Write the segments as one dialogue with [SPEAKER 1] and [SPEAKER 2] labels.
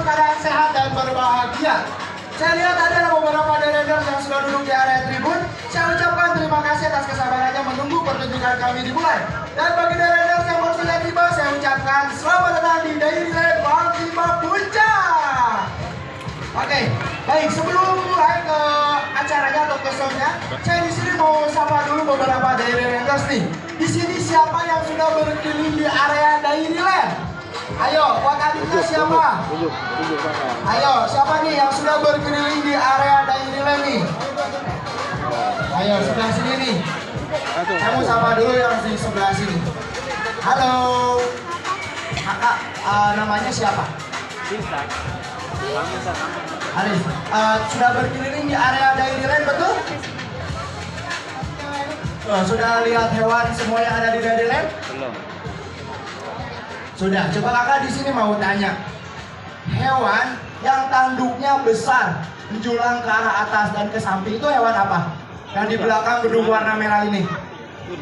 [SPEAKER 1] keadaan sehat dan berbahagia. Saya lihat ada beberapa Raiders yang sudah duduk di area tribun. Saya ucapkan terima kasih atas kesabarannya menunggu pertunjukan kami dimulai. Dan bagi Raiders yang baru saja tiba, saya ucapkan selamat datang di Dairyland Pantima Puncak. Oke, baik, sebelum mulai ke acaranya atau ke show-nya, saya di sini mau sapa dulu beberapa Raiders nih. Di sini siapa yang sudah berkeliling di area Dairyland? Ayo, buat adiknya siapa? Ayo, siapa nih yang sudah berkeliling di area Dairyland nih? Ayo, sebelah sini nih. Kamu sapa dulu yang di sebelah sini. Halo. Kakak, namanya siapa? Aris. Sudah berkeliling di area Dairyland, betul? Sudah lihat hewan semua yang ada di Dairyland? Belum. Sudah, coba kakak di sini mau tanya. Hewan yang tanduknya besar, menjulang ke arah atas dan ke samping itu hewan apa? Yang di belakang gedung warna merah ini.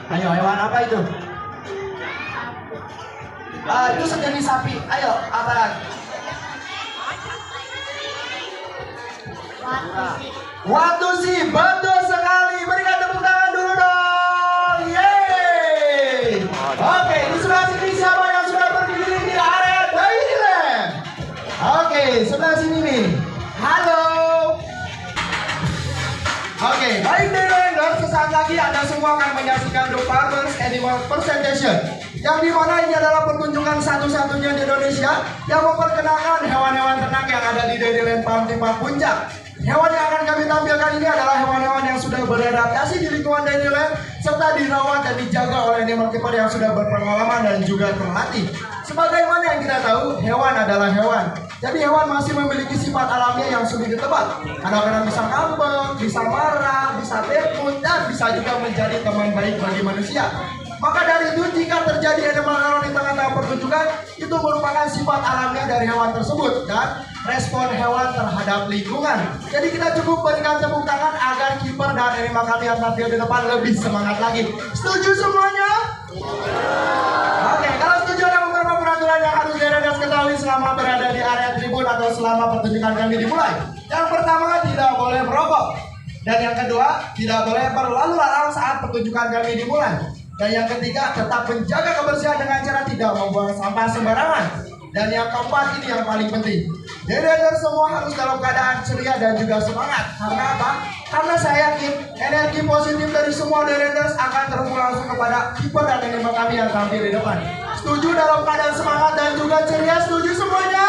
[SPEAKER 1] Ayo, hewan apa itu? Itu sejenis sapi. Ayo, apa lagi? Watu sih, betul sekali. Berikan tepuk tangan dulu dong. Yeay. Oke, di sebelah sini siapa yang sudah berkeliling di area Dairyland? Oke, sebelah sini nih. Halo. Oke, baik Dairylanders, sesaat lagi Anda semua akan menyaksikan The Farmers Animal Presentation, yang dimana ini adalah pertunjukan satu-satunya di Indonesia yang memperkenalkan hewan-hewan ternak yang ada di Dairyland Pantima Puncak. Hewan yang akan kami tampilkan ini adalah hewan-hewan yang sudah beradaptasi di lingkungan Dairyland serta dirawat dan dijaga oleh animal keeper yang sudah berpengalaman dan juga terlatih. Sebagaimana yang kita tahu, hewan adalah hewan. Jadi hewan masih memiliki sifat alamiah yang sulit ditebak. Kadang-kadang bisa ngambek, bisa marah, bisa takut, dan bisa juga menjadi teman baik bagi manusia. Maka dari itu, jika terjadi animal error di tengah-tengah pertunjukan, itu merupakan sifat alamiah dari hewan tersebut dan respon hewan terhadap lingkungan. Jadi kita cukup berikan tepuk tangan agar kiper dan animal kami yang tampil di depan lebih semangat lagi. Setuju semuanya? Oke, kalau setuju ada beberapa peraturan yang harus Raiders ketahui selama berada di area tribun atau selama pertunjukan kami dimulai. Yang pertama, tidak boleh merokok. Dan yang kedua, tidak boleh berlalu lalang saat pertunjukan kami dimulai. Dan yang ketiga, tetap menjaga kebersihan dengan cara tidak membuang sampah sembarangan. Dan yang keempat, ini yang paling penting, Raiders semua harus dalam keadaan ceria dan juga semangat. Karena apa? Karena saya yakin energi positif dari semua Raiders akan terhubung langsung kepada kiper dan animal kami yang tampil di depan. Setuju dalam keadaan semangat dan juga ceria? Setuju semuanya?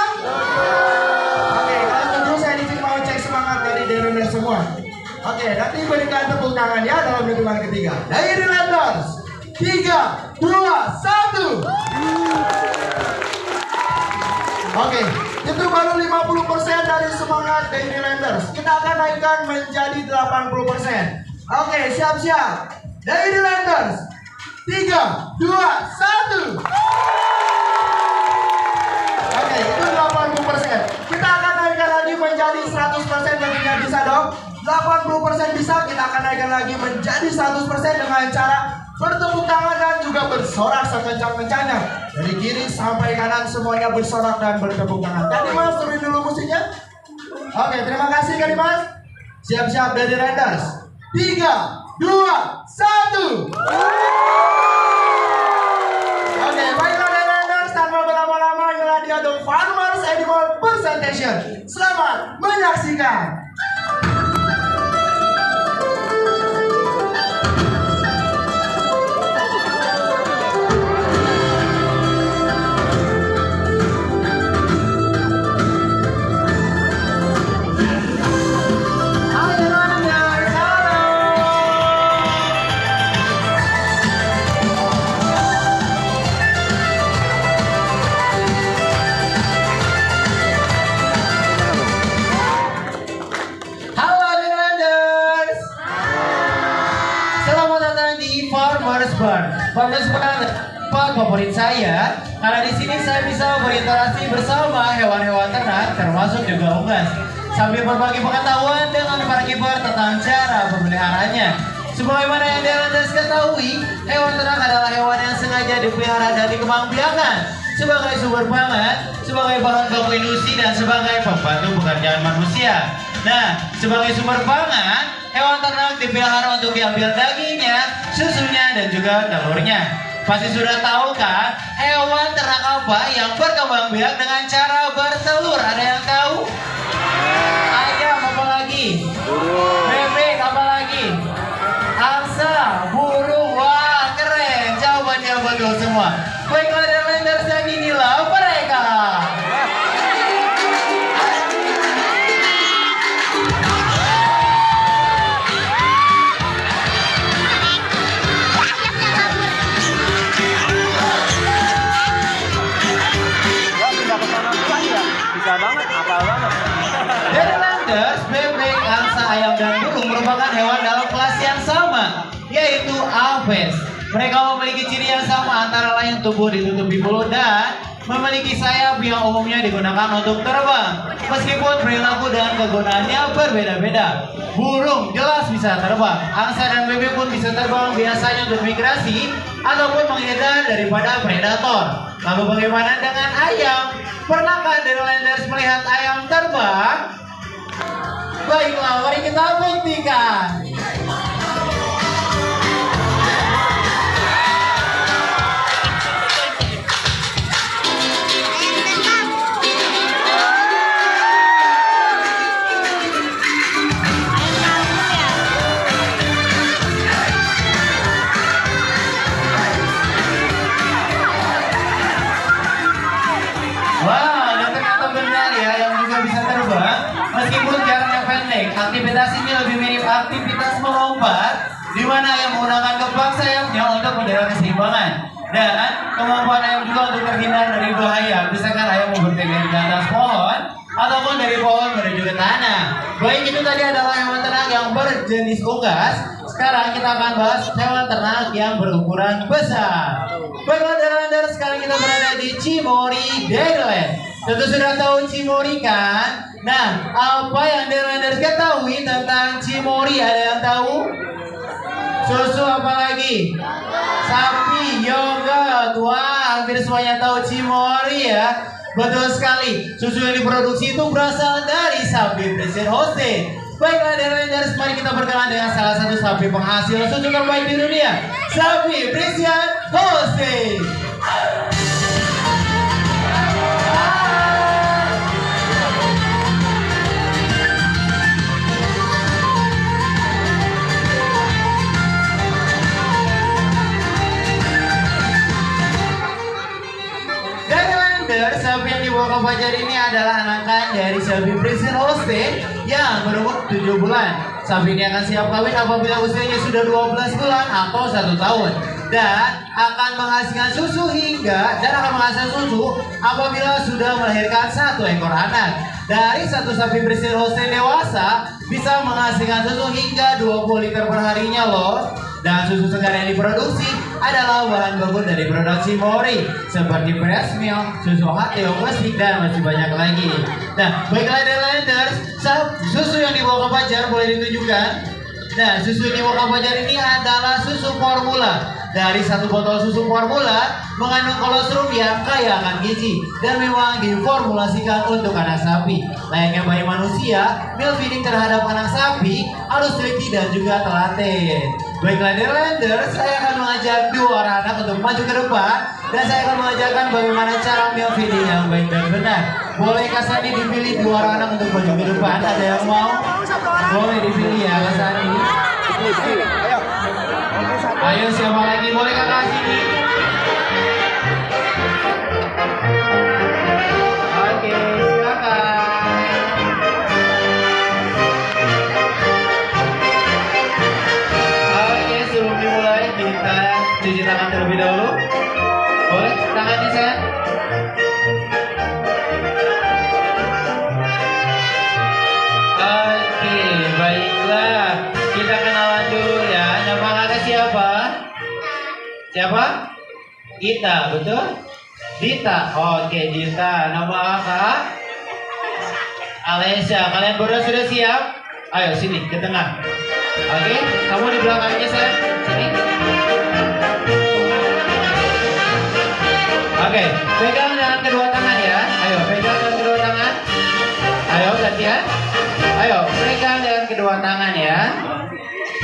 [SPEAKER 1] Oke, kalau setuju saya di sini mau cek semangat dari Raiders semua. Oke, nanti berikan tepuk tangan ya dalam hitungan ketiga. Dairylanders, 3, 2, 1. Oke, itu baru 50% dari semangat Dairylanders. Kita akan naikkan menjadi 80%. Oke, siap-siap. Dairylanders, 3, 2, 1. Oke, itu 80%. Kita akan naikkan lagi menjadi 100%. Tentunya bisa dong. 80% bisa, kita akan naikkan lagi menjadi 100% dengan cara bertepuk tangan dan juga bersorak sekencang-kencangnya. Dari kiri sampai kanan semuanya bersorak dan bertepuk tangan. Kak Dimas, turunin dulu musiknya. Oke, terima kasih Kak Dimas. Siap-siap dari Raiders. 3, 2, 1. Oke, baiklah dari Raiders, tanpa berlama-lama inilah dia The Farmers Animal Presentation. Selamat menyaksikan.
[SPEAKER 2] Farmers Bar tempat favorit saya karena di sini saya bisa berinteraksi bersama hewan-hewan ternak termasuk juga unggas sambil berbagi pengetahuan dengan para kiper tentang cara pemeliharanya. Sebagaimana yang Raiders ketahui, hewan ternak adalah hewan yang sengaja dipelihara dan dikembangbiakan sebagai sumber pangan, sebagai bahan baku industri dan sebagai membantu pekerjaan manusia. Nah, sebagai sumber pangan, hewan ternak dipelihara untuk diambil dagingnya, susunya, dan juga telurnya. Pasti sudah tahu kan, hewan ternak apa yang berkembang biak dengan cara bertelur? Ada yang tahu? Ayam apa lagi? Bebek apa lagi? Angsa, burung, wah keren. Jawabannya betul semua. Baiklah Netherlanders, dan inilah mereka.
[SPEAKER 3] Bisa banget, apal banget.
[SPEAKER 2] Netherlanders, bebek, angsa, ayam, dan burung merupakan hewan dalam kelas yang sama, yaitu aves. Mereka memiliki ciri yang sama, antara lain tubuh ditutupi bulu dan memiliki sayap yang umumnya digunakan untuk terbang. Meskipun perilaku dan kegunaannya berbeda-beda. Burung jelas bisa terbang, angsa dan bebek pun bisa terbang, biasanya untuk migrasi ataupun menghindar daripada predator. Lalu bagaimana dengan ayam? Pernahkah Netherlanders melihat ayam terbang? Baiklah, mari kita buktikan. Wow, dan ternyata benar ya, yang juga bisa terbang. Meskipun jaraknya pendek, aktivitas ini lebih mirip aktivitas melompat, di mana yang menggunakan kepala sayapnya untuk menjaga keseimbangan. Dan kemampuan ayam juga untuk terhindar dari bahaya, misalkan ayam bertegar di atas pohon ataupun dari pohon menuju ke tanah. Baik, itu tadi adalah hewan ternak yang berjenis unggas. Sekarang kita akan bahas hewan ternak yang berukuran besar. Baiklah Netherlanders, sekarang kita berada di Cimory, Nederland. Tentu sudah tahu Cimory kan? Nah, apa yang Netherlanders ketahui tentang Cimory? Ada yang tahu? Susu apa lagi? Sapi, yogurt. Wah, hampir semuanya tahu Cimory ya. Betul sekali, susu yang diproduksi itu berasal dari sapi Friesian Holstein. Baiklah Netherlanders, mari kita berkenalan dengan salah satu sapi penghasil susu terbaik di dunia, sapi Friesian Holstein. Sapi yang dibawa ke Fajar ini adalah anakan dari sapi Friesian Holstein yang berumur 7 bulan. Sapi ini akan siap kawin apabila usianya sudah 12 bulan atau 1 tahun. Dan akan menghasilkan susu apabila sudah melahirkan 1 ekor anak. Dari satu sapi Friesian Holstein dewasa bisa menghasilkan susu hingga 20 liter per harinya loh. Dan susu segar yang diproduksi adalah bahan baku dari produksi Cimory seperti breast milk, susu hati, plastik, dan masih banyak lagi. Nah, baiklah Netherlanders, susu yang dibawa ke Fajar boleh ditunjukkan. Nah, susu yang dibawa ke Fajar ini adalah susu formula. Dari satu botol susu formula mengandung kolostrum yang kaya akan gizi dan memang diformulasikan untuk anak sapi. Layaknya bayi manusia, milk feeding terhadap anak sapi harus teliti dan juga telaten. Baiklah Netherlanders, saya akan mengajak 2 orang anak untuk maju ke depan dan saya akan mengajarkan bagaimana cara milk feeding yang baik dan benar. Boleh Kak Sandi dipilih 2 orang anak untuk maju ke depan? Ada yang mau? Boleh dipilih ya Kak Sandi. Ayo siapa lagi? Boleh Kakak sini? Oke, silakan. Oke, sebelum dimulai kita cuci tangan terlebih dahulu. Boleh tangannya saya? Oke, baiklah. Kita kenalan dulu ya. Nama kakak siapa? Siapa? Gita, betul? Dita. Oke, Dita. Nama kakak? Alesya. Kalian berdua sudah siap? Ayo sini ke tengah. Oke, kamu di belakangnya saya. Sini. Oke, pegang dengan kedua tangan ya. Ayo, pegang dengan kedua tangan. Ayo berikan dengan kedua tangan ya.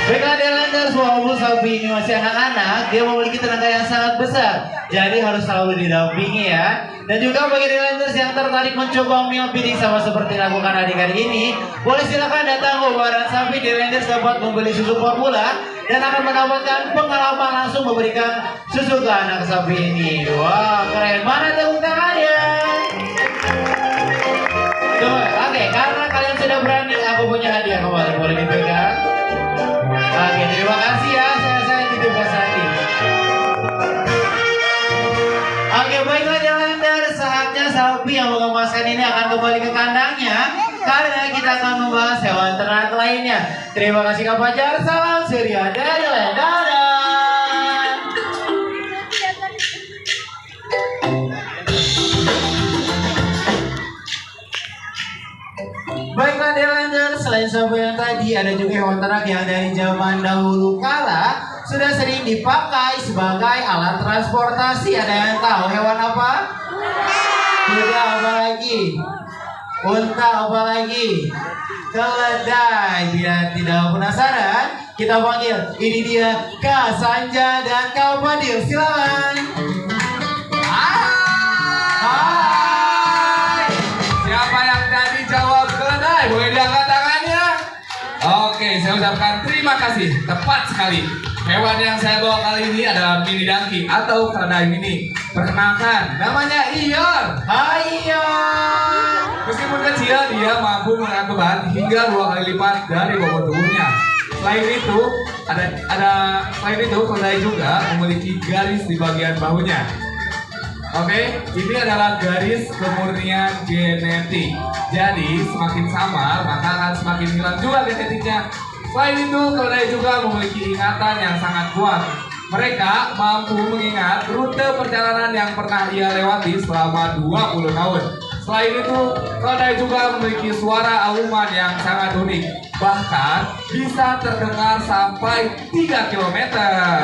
[SPEAKER 2] Baiklah Dairylanders, walaupun sapi ini masih anak-anak, dia memiliki tenaga yang sangat besar. Jadi harus selalu didampingi ya. Dan juga bagi Dairylanders yang tertarik mencoba meal feeding sama seperti lakukan adik-adik ini, boleh silakan datang ke Baran Sapi. Dairylanders dapat membeli susu formula dan akan mendapatkan pengalaman langsung memberikan susu ke anak sapi ini. Wah, keren. Mana tepuk tangannya? Oke, karena kalian sudah berani, aku punya hadiah kembali. Boleh dipegang? Oke, terima kasih ya. Saya titip ke Sandi. Oke, baiklah Dairylanders, saatnya sapi yang mengemaskan ini akan kembali ke kandangnya karena kita akan membahas hewan ternak lainnya. Terima kasih Kak Fajar. Salam ceria Dairyland. Dadah. Baiklah Dairylanders, selain sapi yang tadi, ada juga hewan ternak yang dari zaman dahulu kala sudah sering dipakai sebagai alat transportasi. Ada yang tahu hewan apa? Kuda apa lagi? Unta apa lagi? Keledai. Biar tidak penasaran, kita panggil. Ini dia Kak Sanja dan Kak Fadil. Silakan.
[SPEAKER 4] Siapa yang tadi jawab keledai? Boleh diangkat tangannya? Oke, saya ucapkan terima kasih. Tepat sekali. Hewan yang saya bawa kali ini adalah mini donkey atau keledai mini. Perkenalkan, namanya Ior.
[SPEAKER 2] Hai Ior.
[SPEAKER 4] Meskipun kecil, dia mampu mengangkat beban hingga 2 kali lipat dari bobot tubuhnya. Selain itu, keledai juga memiliki garis di bagian bahunya. Oke, ini adalah garis kemurnian genetik. Jadi semakin samar maka akan semakin hilang juga genetiknya. Selain itu, keledai juga memiliki ingatan yang sangat kuat. Mereka mampu mengingat rute perjalanan yang pernah ia lewati selama 20 tahun. Selain itu, keledai juga memiliki suara auman yang sangat unik. Bahkan bisa terdengar sampai 3 km.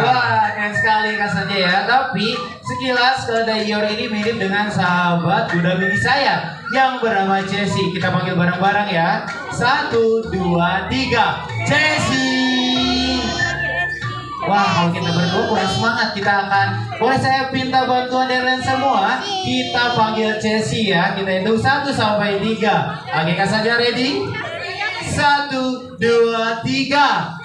[SPEAKER 2] Wah, keren sekali rasanya ya. Tapi sekilas keledai Ior ini mirip dengan sahabat kuda mini saya yang bernama Jessie. Kita panggil bareng-bareng ya. 1, 2, 3. Jessie. Wah, kalau kita berdua kurang semangat, kita akan, boleh saya minta bantuan dari semua? Kita panggil Jessie ya. Kita hitung 1 sampai 3. Oke, Kak Sanja ready? 1, 2, 3.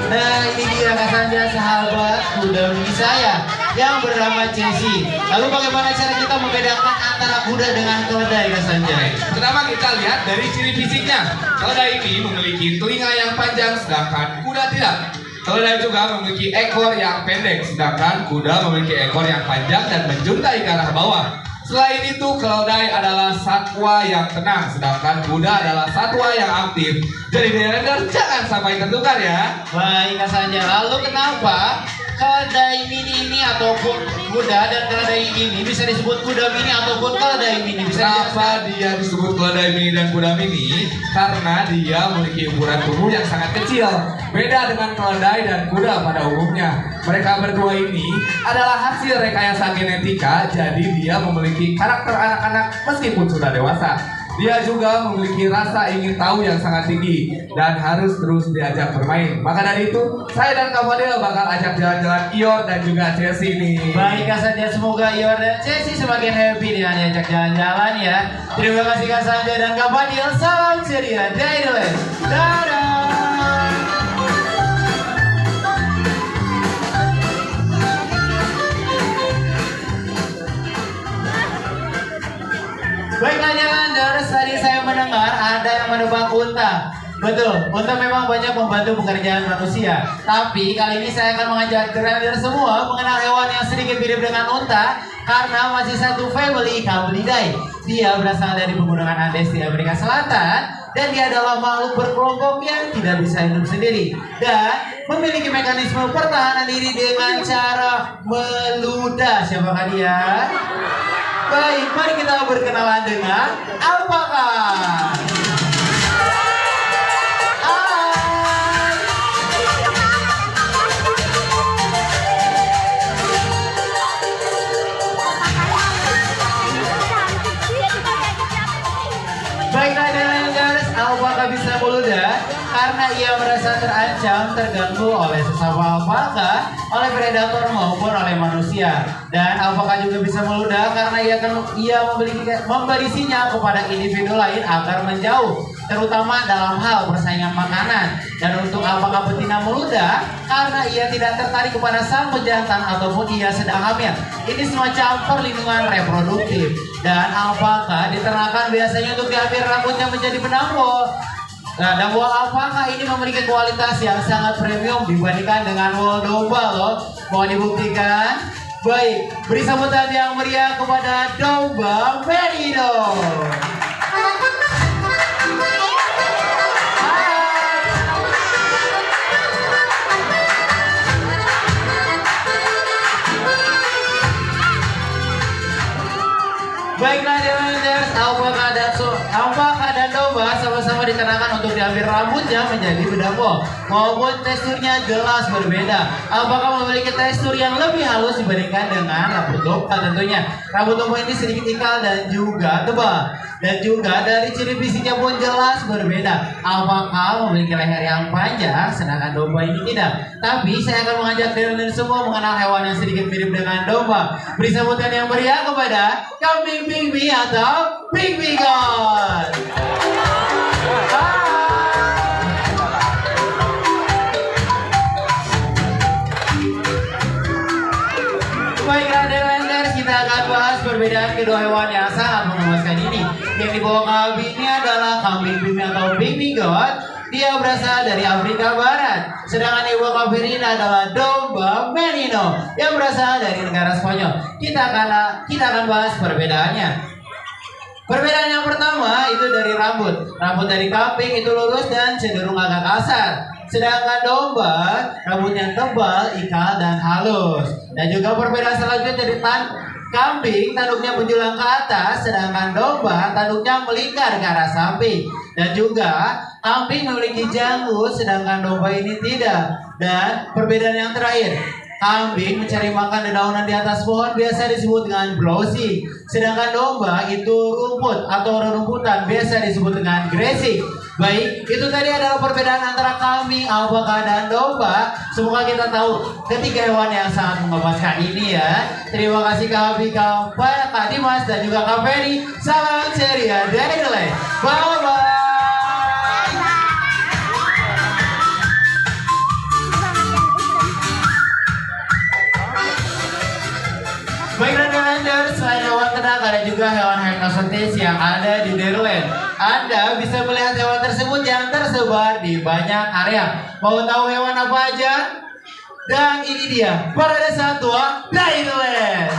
[SPEAKER 2] Nah, ini dia Kak Sanja, sahabat kuda mini saya yang bernama Jessie. Lalu bagaimana cara kita membedakan antara kuda dengan keledai, Kak Sanja?
[SPEAKER 4] Pertama kita lihat dari ciri fisiknya. Keledai ini memiliki telinga yang panjang sedangkan kuda tidak. Keledai juga memiliki ekor yang pendek sedangkan kuda memiliki ekor yang panjang dan menjuntai ke arah bawah. Selain itu, keledai adalah satwa yang tenang, sedangkan kuda adalah satwa yang aktif. Jadi Dairylanders jangan sampai tertukar ya.
[SPEAKER 2] Baik Kak Sanja, lalu kenapa keledai mini ini ataupun kuda dan keledai ini bisa disebut kuda mini ataupun keledai mini?
[SPEAKER 4] Kenapa dia disebut keledai mini dan kuda mini? Karena dia memiliki ukuran tubuh yang sangat kecil. Beda dengan keledai dan kuda pada umumnya. Mereka berdua ini adalah hasil rekayasa genetika, jadi dia memiliki karakter anak-anak meskipun sudah dewasa. Dia juga memiliki rasa ingin tahu yang sangat tinggi dan harus terus diajak bermain. Maka dari itu, saya dan Kak Fadil bakal ajak jalan-jalan Ior dan juga Jessie nih.
[SPEAKER 2] Baik Kak Sanja, semoga Ior dan Jessie semakin happy dengan diajak jalan-jalan ya. Terima kasih Kak Sanja dan Kak Fadil. Salam ceria Dairyland. Dadah. Baiklah Dairylanders, tadi saya mendengar ada yang menebak unta. Betul, unta memang banyak membantu pekerjaan manusia. Tapi kali ini saya akan mengajak Dairylanders semua mengenal hewan yang sedikit mirip dengan unta karena masih satu family, Camelidae. Dia berasal dari pegunungan Andes di Amerika Selatan dan dia adalah makhluk berkelompok yang tidak bisa hidup sendiri dan memiliki mekanisme pertahanan diri dengan cara meludah. Siapakah dia? Baik, mari kita berkenalan dengan apakah? karena ia merasa terancam, terganggu oleh sesama alpaka, oleh predator maupun oleh manusia. Dan alpaka juga bisa meludah karena ia memberi sinyal kepada individu lain agar menjauh, terutama dalam hal persaingan makanan. Dan untuk alpaka betina meludah karena ia tidak tertarik kepada sang pejantan ataupun ia sedang hamil. Ini semacam perlindungan reproduktif. Dan alpaka diternakan biasanya untuk diambil rambutnya menjadi benang wool. Nah, dan wool alpaka ini memiliki kualitas yang sangat premium dibandingkan dengan wool domba loh. Mau dibuktikan? Baik, beri sambutan yang meriah kepada domba Merino. Baiklah Delanders, alpaka dan domba sama-sama diternakan untuk diambil rambutnya menjadi benang wool, maupun teksturnya jelas berbeda. Alpaka memiliki tekstur yang lebih halus dibandingkan dengan rambut domba tentunya. Rambut domba ini sedikit ikal dan juga tebal. Dan juga dari ciri fisiknya pun jelas berbeda. Alpaka memiliki leher yang panjang, sedangkan domba ini tidak. Tapi saya akan mengajak Delanders semua mengenal hewan yang sedikit mirip dengan domba. Beri sambutan yang meriah kepada kambing Bigby atau Bigby God. Baiklah Delanders, kita akan bahas perbedaan kedua hewan yang sangat mengemaskan ini. Yang dibawa kambing ini adalah kambing Bigby atau Bigby God. Dia berasal dari Afrika Barat. Sedangkan ibu kambing ini adalah domba Merino yang berasal dari negara Spanyol. Kita akan bahas perbedaannya. Perbedaan yang pertama itu dari rambut. Rambut dari kambing itu lurus dan cenderung agak kasar. Sedangkan domba rambutnya tebal, ikal, dan halus. Dan juga perbedaan selanjutnya dari kambing tanduknya menjulang ke atas, sedangkan domba tanduknya melingkar ke arah samping. Dan juga kambing memiliki janggut, sedangkan domba ini tidak. Dan perbedaan yang terakhir, kambing mencari makan dedaunan di atas pohon biasa disebut dengan browsing. Sedangkan domba itu rumput atau rerumputan biasa disebut dengan grazing. Baik, itu tadi adalah perbedaan antara kambing, alpaka, dan domba. Semoga kita tahu ketiga hewan yang sangat menggemaskan ini ya. Terima kasih Kak Dimas dan juga Kak Ferry. Salam ceria dari Delay. Bye-bye. Baiklah Delanders, selain hewan ternak ada juga hewan eksotis yang ada di Netherlands. Anda bisa melihat hewan tersebut yang tersebar di banyak area. Mau tahu hewan apa aja? Dan ini dia parade satwa Netherlands.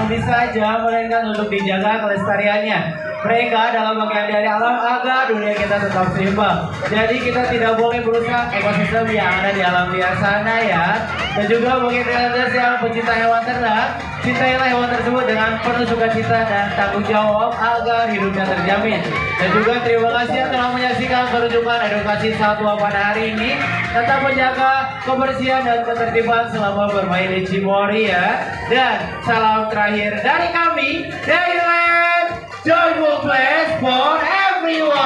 [SPEAKER 2] unik saja, melainkan untuk dijaga kelestariannya. Mereka dalam bagian dari alam agar dunia kita tetap seimbang. Jadi kita tidak boleh merusak ekosistem yang ada di alam liar sana ya. Dan juga bagi teman-teman yang pecinta hewan ternak, cintailah hewan tersebut dengan penuh sukacita dan tanggung jawab agar hidupnya terjamin. Dan juga terima kasih yang telah menyaksikan pertunjukan edukasi satwa pada hari ini. Tetap menjaga kebersihan dan ketertiban selama bermain di Cimory ya. Dan salam terakhir dari kami, Dailyland Joyful Place for everyone.